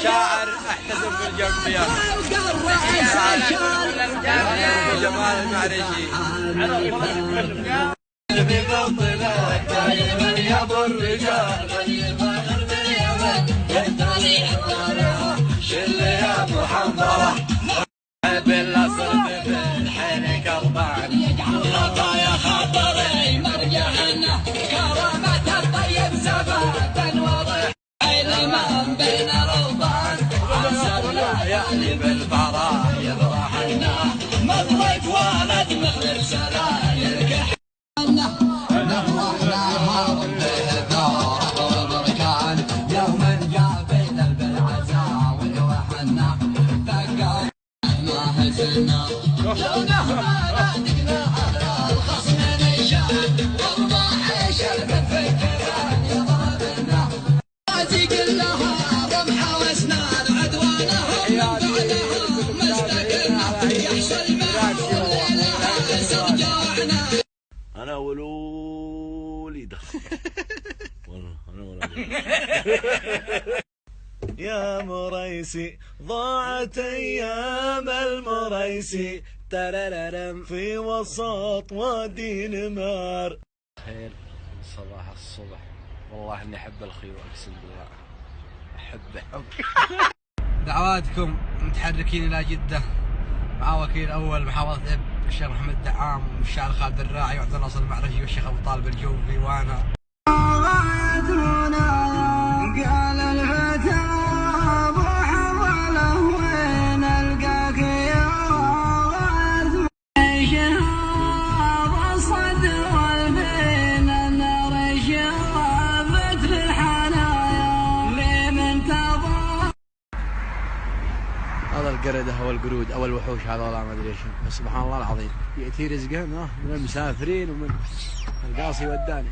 شاعر احتسب بالجنبية جمال المعرشي في بطلك دايما يا الرجال شل يا ابو حنظله بالله صرت بالحين كربان يا خاطري مرجعنا كرامة الطيب سبابا وضح من بين روضان عسرنا يعني بالفرايض رحنا مضرك ولد مغرب سلايل كحنا نفرحنا بالدار والبركان يوم جابنا بالعزاوي وحنا ثقافنا ما هزلنا لو نهرنا نقنا على الخصم نشان والله شرب الفكران يضربنا انا ولولي دخل والله انا ولولي يا مريسي ضاعت ايام المريسي ترررم في وسط وادي نمار. خير صباح الصبح والله اني احب الخيو اقسم بالله احبه حب. دعواتكم متحركين الى جده مع وكيل اول محافظه اب الشيخ محمد دعام والشاعر خالد الراعي وعبد الناصر المعرجي والشيخ ابو طالب الجوفي وانا. قال الفتى ابو حضله وين القاك يا غارث شهاب الصد والبين النار شافت في الحنايا لمن تضر. هذا القردة والقرود او الوحوش هذول ما ادري ايش بس سبحان الله العظيم ياتي رزقهم من المسافرين ومن القاصي وداني.